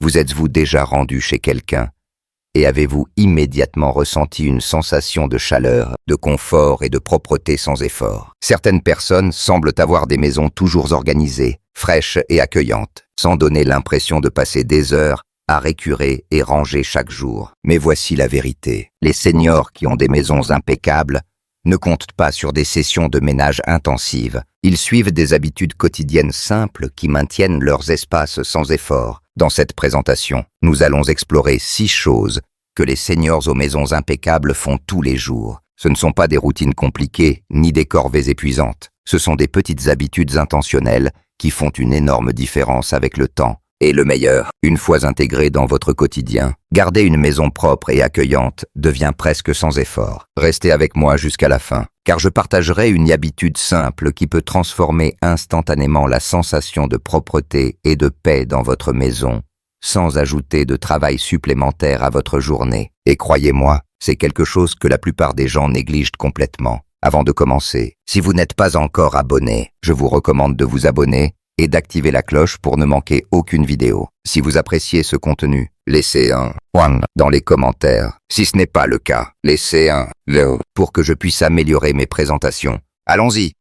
Vous êtes-vous déjà rendu chez quelqu'un et avez-vous immédiatement ressenti une sensation de chaleur, de confort et de propreté sans effort? Certaines personnes semblent avoir des maisons toujours organisées, fraîches et accueillantes, sans donner l'impression de passer des heures à récurer et ranger chaque jour. Mais voici la vérité. Les seniors qui ont des maisons impeccables ne comptent pas sur des sessions de ménage intensives. Ils suivent des habitudes quotidiennes simples qui maintiennent leurs espaces sans effort. Dans cette présentation, nous allons explorer 6 choses que les seniors aux maisons impeccables font tous les jours. Ce ne sont pas des routines compliquées, ni des corvées épuisantes. Ce sont des petites habitudes intentionnelles qui font une énorme différence avec le temps. Et le meilleur, une fois intégrées dans votre quotidien, garder une maison propre et accueillante devient presque sans effort. Restez avec moi jusqu'à la fin, car je partagerai une habitude simple qui peut transformer instantanément la sensation de propreté et de paix dans votre maison, sans ajouter de travail supplémentaire à votre journée. Et croyez-moi, c'est quelque chose que la plupart des gens négligent complètement. Avant de commencer, si vous n'êtes pas encore abonné, je vous recommande de vous abonner et d'activer la cloche pour ne manquer aucune vidéo. Si vous appréciez ce contenu, laissez un one dans les commentaires. Si ce n'est pas le cas, laissez un le pour que je puisse améliorer mes présentations. Allons-y.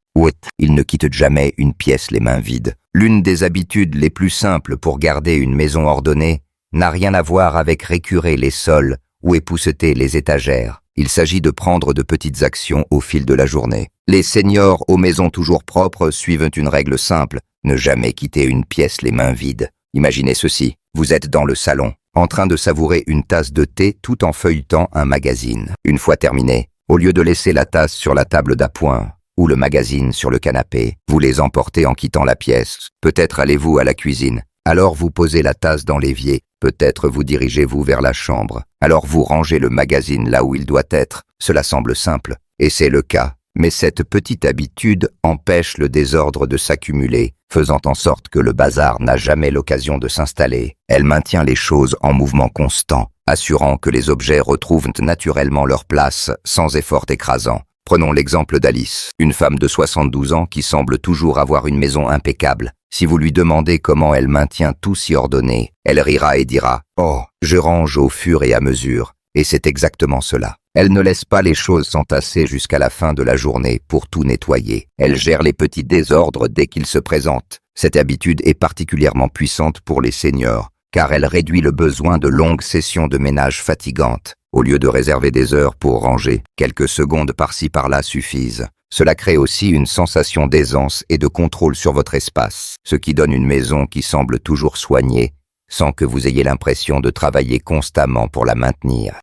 Il ne quitte jamais une pièce les mains vides. L'une des habitudes les plus simples pour garder une maison ordonnée n'a rien à voir avec récurer les sols ou épousseter les étagères. Il s'agit de prendre de petites actions au fil de la journée. Les seniors aux maisons toujours propres suivent une règle simple: ne jamais quitter une pièce les mains vides. Imaginez ceci, vous êtes dans le salon, en train de savourer une tasse de thé tout en feuilletant un magazine. Une fois terminé, au lieu de laisser la tasse sur la table d'appoint ou le magazine sur le canapé, vous les emportez en quittant la pièce. Peut-être allez-vous à la cuisine. Alors vous posez la tasse dans l'évier. Peut-être vous dirigez-vous vers la chambre. Alors vous rangez le magazine là où il doit être. Cela semble simple, et c'est le cas. Mais cette petite habitude empêche le désordre de s'accumuler, faisant en sorte que le bazar n'a jamais l'occasion de s'installer. Elle maintient les choses en mouvement constant, assurant que les objets retrouvent naturellement leur place sans effort écrasant. Prenons l'exemple d'Alice, une femme de 72 ans qui semble toujours avoir une maison impeccable. Si vous lui demandez comment elle maintient tout si ordonné, elle rira et dira « Oh, je range au fur et à mesure ». Et c'est exactement cela. Elle ne laisse pas les choses s'entasser jusqu'à la fin de la journée pour tout nettoyer. Elle gère les petits désordres dès qu'ils se présentent. Cette habitude est particulièrement puissante pour les seniors, car elle réduit le besoin de longues sessions de ménage fatigantes. Au lieu de réserver des heures pour ranger, quelques secondes par-ci par-là suffisent. Cela crée aussi une sensation d'aisance et de contrôle sur votre espace, ce qui donne une maison qui semble toujours soignée, sans que vous ayez l'impression de travailler constamment pour la maintenir.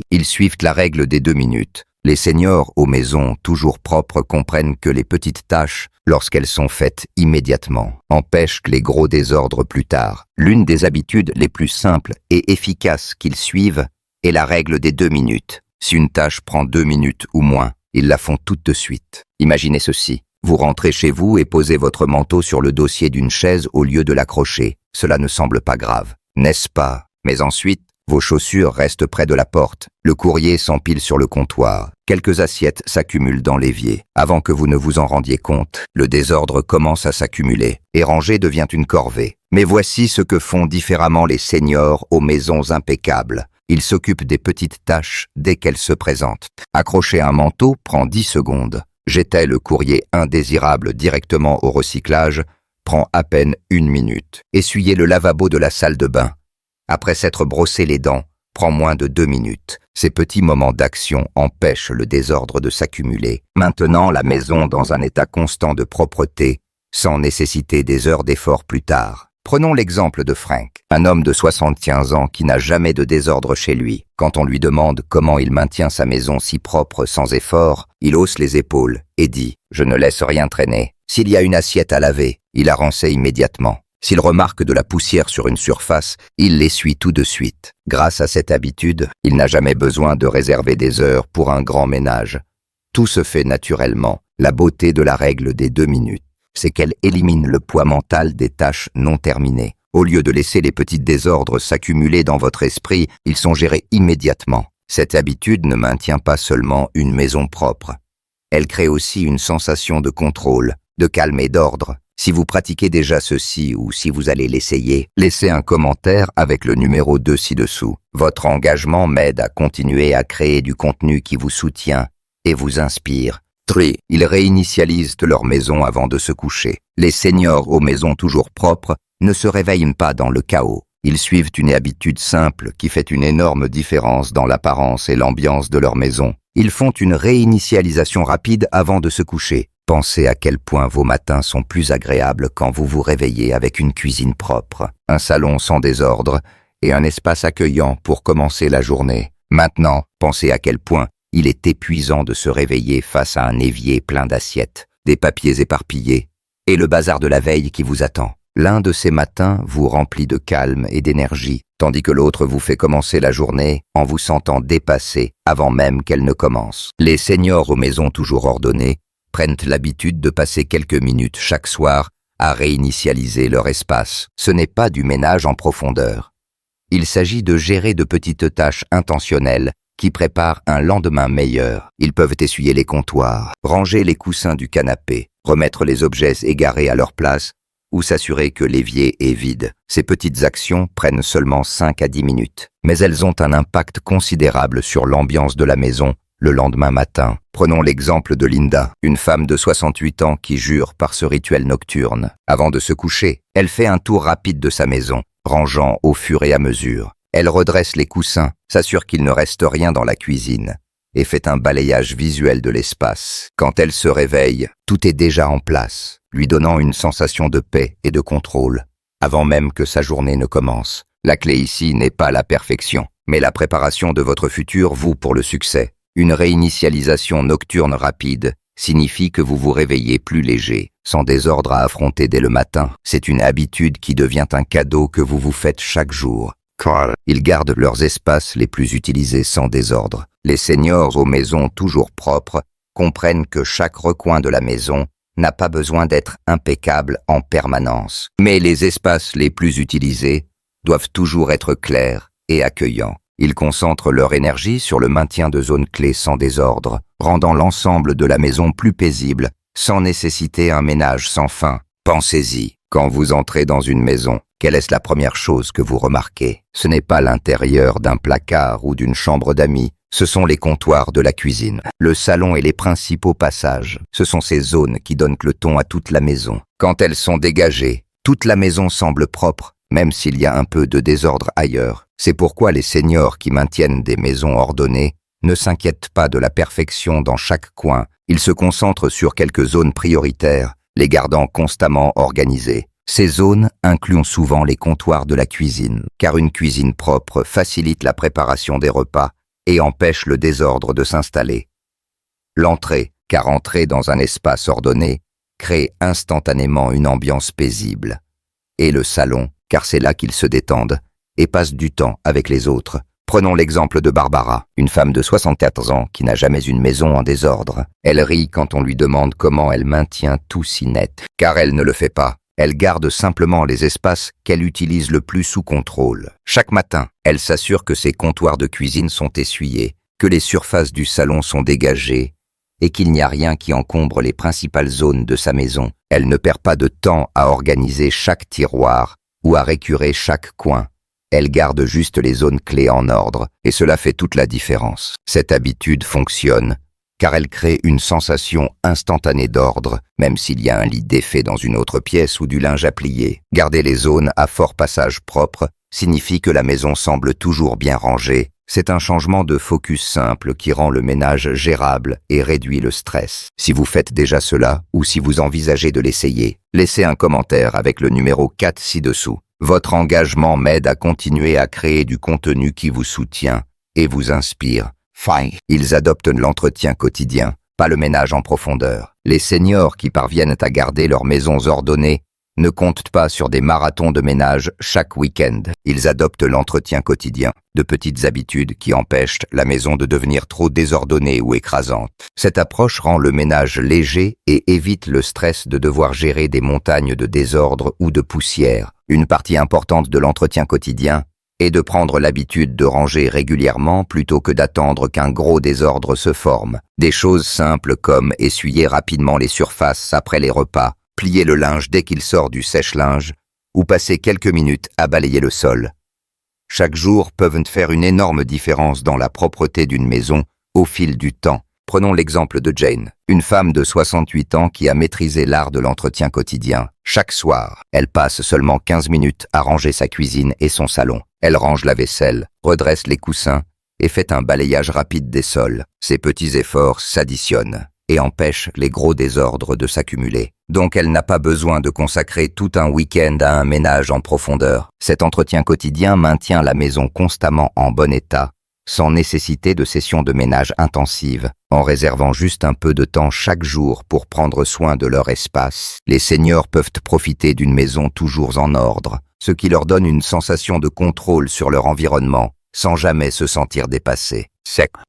Ils suivent la règle des 2 minutes. Les seniors aux maisons toujours propres comprennent que les petites tâches, lorsqu'elles sont faites immédiatement, empêchent les gros désordres plus tard. L'une des habitudes les plus simples et efficaces qu'ils suivent est la règle des 2 minutes. Si une tâche prend 2 minutes ou moins, ils la font toute de suite. Imaginez ceci. Vous rentrez chez vous et posez votre manteau sur le dossier d'une chaise au lieu de l'accrocher. Cela ne semble pas grave, n'est-ce pas? Mais ensuite, vos chaussures restent près de la porte. Le courrier s'empile sur le comptoir. Quelques assiettes s'accumulent dans l'évier. Avant que vous ne vous en rendiez compte, le désordre commence à s'accumuler et ranger devient une corvée. Mais voici ce que font différemment les seniors aux maisons impeccables. Ils s'occupent des petites tâches dès qu'elles se présentent. Accrocher un manteau prend 10 secondes. Jeter le courrier indésirable directement au recyclage prend à peine 1 minute. Essuyer le lavabo de la salle de bain, après s'être brossé les dents, prend moins de 2 minutes. Ces petits moments d'action empêchent le désordre de s'accumuler, maintenant la maison dans un état constant de propreté, sans nécessiter des heures d'effort plus tard. Prenons l'exemple de Frank, un homme de 75 ans qui n'a jamais de désordre chez lui. Quand on lui demande comment il maintient sa maison si propre sans effort, il hausse les épaules et dit « Je ne laisse rien traîner. S'il y a une assiette à laver, il la renseigne immédiatement. S'il remarque de la poussière sur une surface, il l'essuie tout de suite. Grâce à cette habitude, il n'a jamais besoin de réserver des heures pour un grand ménage. Tout se fait naturellement. La beauté de la règle des 2 minutes, c'est qu'elle élimine le poids mental des tâches non terminées. Au lieu de laisser les petits désordres s'accumuler dans votre esprit, ils sont gérés immédiatement. Cette habitude ne maintient pas seulement une maison propre. Elle crée aussi une sensation de contrôle, de calme et d'ordre. Si vous pratiquez déjà ceci ou si vous allez l'essayer, laissez un commentaire avec le numéro 2 ci-dessous. Votre engagement m'aide à continuer à créer du contenu qui vous soutient et vous inspire. 3. Ils réinitialisent leur maison avant de se coucher. Les seniors aux maisons toujours propres ne se réveillent pas dans le chaos. Ils suivent une habitude simple qui fait une énorme différence dans l'apparence et l'ambiance de leur maison. Ils font une réinitialisation rapide avant de se coucher. Pensez à quel point vos matins sont plus agréables quand vous vous réveillez avec une cuisine propre, un salon sans désordre et un espace accueillant pour commencer la journée. Maintenant, pensez à quel point il est épuisant de se réveiller face à un évier plein d'assiettes, des papiers éparpillés et le bazar de la veille qui vous attend. L'un de ces matins vous remplit de calme et d'énergie, tandis que l'autre vous fait commencer la journée en vous sentant dépassé avant même qu'elle ne commence. Les seniors aux maisons toujours ordonnées prennent l'habitude de passer quelques minutes chaque soir à réinitialiser leur espace. Ce n'est pas du ménage en profondeur. Il s'agit de gérer de petites tâches intentionnelles qui préparent un lendemain meilleur. Ils peuvent essuyer les comptoirs, ranger les coussins du canapé, remettre les objets égarés à leur place ou s'assurer que l'évier est vide. Ces petites actions prennent seulement 5 à 10 minutes, mais elles ont un impact considérable sur l'ambiance de la maison le lendemain matin. Prenons l'exemple de Linda, une femme de 68 ans qui jure par ce rituel nocturne. Avant de se coucher, elle fait un tour rapide de sa maison, rangeant au fur et à mesure. Elle redresse les coussins, s'assure qu'il ne reste rien dans la cuisine et fait un balayage visuel de l'espace. Quand elle se réveille, tout est déjà en place, lui donnant une sensation de paix et de contrôle, avant même que sa journée ne commence. La clé ici n'est pas la perfection, mais la préparation de votre futur vaut pour le succès. Une réinitialisation nocturne rapide signifie que vous vous réveillez plus léger, sans désordre à affronter dès le matin. C'est une habitude qui devient un cadeau que vous vous faites chaque jour. Ils gardent leurs espaces les plus utilisés sans désordre. Les seniors aux maisons toujours propres comprennent que chaque recoin de la maison n'a pas besoin d'être impeccable en permanence. Mais les espaces les plus utilisés doivent toujours être clairs et accueillants. Ils concentrent leur énergie sur le maintien de zones clés sans désordre, rendant l'ensemble de la maison plus paisible, sans nécessiter un ménage sans fin. Pensez-y, quand vous entrez dans une maison, quelle est la première chose que vous remarquez? Ce n'est pas l'intérieur d'un placard ou d'une chambre d'amis, ce sont les comptoirs de la cuisine. Le salon et les principaux passages, ce sont ces zones qui donnent le ton à toute la maison. Quand elles sont dégagées, toute la maison semble propre, même s'il y a un peu de désordre ailleurs. C'est pourquoi les seniors qui maintiennent des maisons ordonnées ne s'inquiètent pas de la perfection dans chaque coin. Ils se concentrent sur quelques zones prioritaires, les gardant constamment organisées. Ces zones incluent souvent les comptoirs de la cuisine, car une cuisine propre facilite la préparation des repas et empêche le désordre de s'installer. L'entrée, car entrer dans un espace ordonné, crée instantanément une ambiance paisible. Et le salon, car c'est là qu'ils se détendent et passent du temps avec les autres. Prenons l'exemple de Barbara, une femme de 64 ans qui n'a jamais une maison en désordre. Elle rit quand on lui demande comment elle maintient tout si net, car elle ne le fait pas. Elle garde simplement les espaces qu'elle utilise le plus sous contrôle. Chaque matin, elle s'assure que ses comptoirs de cuisine sont essuyés, que les surfaces du salon sont dégagées et qu'il n'y a rien qui encombre les principales zones de sa maison. Elle ne perd pas de temps à organiser chaque tiroir ou à récurer chaque coin. Elle garde juste les zones clés en ordre et cela fait toute la différence. Cette habitude fonctionne car elle crée une sensation instantanée d'ordre, même s'il y a un lit défait dans une autre pièce ou du linge à plier. Garder les zones à fort passage propre signifie que la maison semble toujours bien rangée. C'est un changement de focus simple qui rend le ménage gérable et réduit le stress. Si vous faites déjà cela ou si vous envisagez de l'essayer, laissez un commentaire avec le numéro 4 ci-dessous. Votre engagement m'aide à continuer à créer du contenu qui vous soutient et vous inspire. Ils adoptent l'entretien quotidien, pas le ménage en profondeur. Les seniors qui parviennent à garder leurs maisons ordonnées ne comptent pas sur des marathons de ménage chaque week-end. Ils adoptent l'entretien quotidien, de petites habitudes qui empêchent la maison de devenir trop désordonnée ou écrasante. Cette approche rend le ménage léger et évite le stress de devoir gérer des montagnes de désordre ou de poussière. Une partie importante de l'entretien quotidien est de prendre l'habitude de ranger régulièrement plutôt que d'attendre qu'un gros désordre se forme. Des choses simples comme essuyer rapidement les surfaces après les repas plier le linge dès qu'il sort du sèche-linge ou passer quelques minutes à balayer le sol. Chaque jour peuvent faire une énorme différence dans la propreté d'une maison au fil du temps. Prenons l'exemple de Jane, une femme de 68 ans qui a maîtrisé l'art de l'entretien quotidien. Chaque soir, elle passe seulement 15 minutes à ranger sa cuisine et son salon. Elle range la vaisselle, redresse les coussins et fait un balayage rapide des sols. Ces petits efforts s'additionnent et empêchent les gros désordres de s'accumuler. Donc elle n'a pas besoin de consacrer tout un week-end à un ménage en profondeur. Cet entretien quotidien maintient la maison constamment en bon état, sans nécessité de sessions de ménage intensives. En réservant juste un peu de temps chaque jour pour prendre soin de leur espace, les seniors peuvent profiter d'une maison toujours en ordre, ce qui leur donne une sensation de contrôle sur leur environnement, sans jamais se sentir dépassés.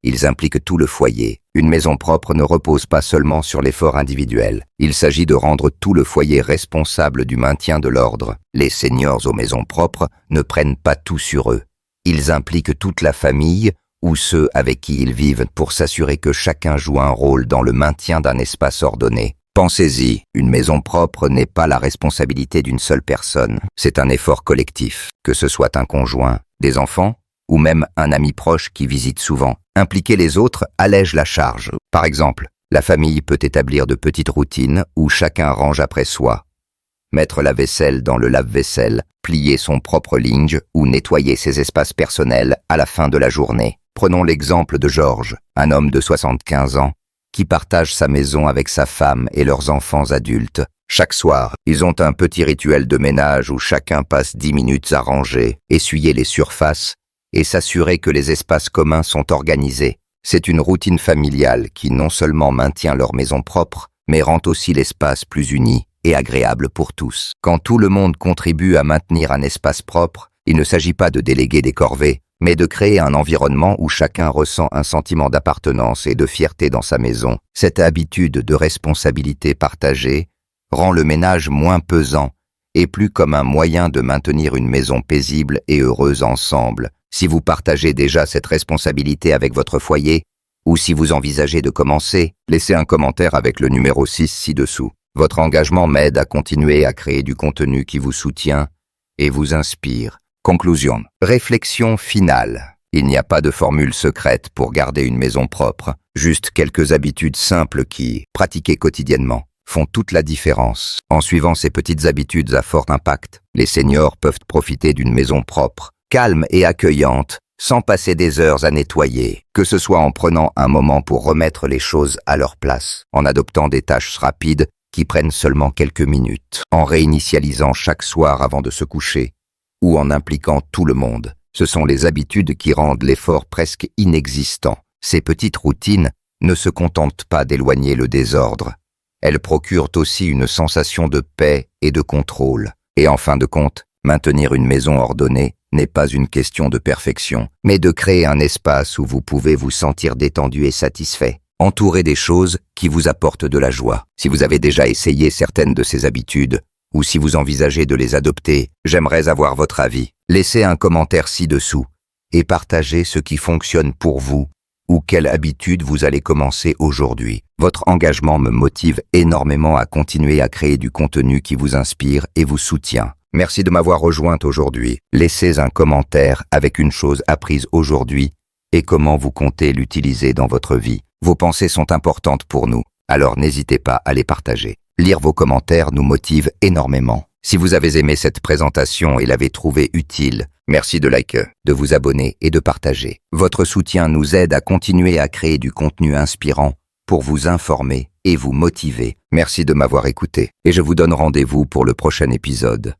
Ils impliquent tout le foyer. Une maison propre ne repose pas seulement sur l'effort individuel. Il s'agit de rendre tout le foyer responsable du maintien de l'ordre. Les seniors aux maisons propres ne prennent pas tout sur eux. Ils impliquent toute la famille ou ceux avec qui ils vivent pour s'assurer que chacun joue un rôle dans le maintien d'un espace ordonné. Pensez-y, une maison propre n'est pas la responsabilité d'une seule personne. C'est un effort collectif, que ce soit un conjoint, des enfants, ou même un ami proche qui visite souvent. Impliquer les autres allège la charge. Par exemple, la famille peut établir de petites routines où chacun range après soi. Mettre la vaisselle dans le lave-vaisselle, plier son propre linge ou nettoyer ses espaces personnels à la fin de la journée. Prenons l'exemple de George, un homme de 75 ans, qui partage sa maison avec sa femme et leurs enfants adultes. Chaque soir, ils ont un petit rituel de ménage où chacun passe 10 minutes à ranger, essuyer les surfaces et s'assurer que les espaces communs sont organisés. C'est une routine familiale qui non seulement maintient leur maison propre, mais rend aussi l'espace plus uni et agréable pour tous. Quand tout le monde contribue à maintenir un espace propre, il ne s'agit pas de déléguer des corvées, mais de créer un environnement où chacun ressent un sentiment d'appartenance et de fierté dans sa maison. Cette habitude de responsabilité partagée rend le ménage moins pesant et plus comme un moyen de maintenir une maison paisible et heureuse ensemble. Si vous partagez déjà cette responsabilité avec votre foyer, ou si vous envisagez de commencer, laissez un commentaire avec le numéro 6 ci-dessous. Votre engagement m'aide à continuer à créer du contenu qui vous soutient et vous inspire. Conclusion. Réflexion finale. Il n'y a pas de formule secrète pour garder une maison propre, juste quelques habitudes simples qui, pratiquées quotidiennement, font toute la différence. En suivant ces petites habitudes à fort impact, les seniors peuvent profiter d'une maison propre, calme et accueillante, sans passer des heures à nettoyer, que ce soit en prenant un moment pour remettre les choses à leur place, en adoptant des tâches rapides qui prennent seulement quelques minutes, en réinitialisant chaque soir avant de se coucher, ou en impliquant tout le monde. Ce sont les habitudes qui rendent l'effort presque inexistant. Ces petites routines ne se contentent pas d'éloigner le désordre. Elles procurent aussi une sensation de paix et de contrôle. Et en fin de compte, maintenir une maison ordonnée n'est pas une question de perfection, mais de créer un espace où vous pouvez vous sentir détendu et satisfait, entouré des choses qui vous apportent de la joie. Si vous avez déjà essayé certaines de ces habitudes, ou si vous envisagez de les adopter, j'aimerais avoir votre avis. Laissez un commentaire ci-dessous et partagez ce qui fonctionne pour vous ou quelle habitude vous allez commencer aujourd'hui. Votre engagement me motive énormément à continuer à créer du contenu qui vous inspire et vous soutient. Merci de m'avoir rejointe aujourd'hui. Laissez un commentaire avec une chose apprise aujourd'hui et comment vous comptez l'utiliser dans votre vie. Vos pensées sont importantes pour nous, alors n'hésitez pas à les partager. Lire vos commentaires nous motive énormément. Si vous avez aimé cette présentation et l'avez trouvée utile, merci de liker, de vous abonner et de partager. Votre soutien nous aide à continuer à créer du contenu inspirant pour vous informer et vous motiver. Merci de m'avoir écouté et je vous donne rendez-vous pour le prochain épisode.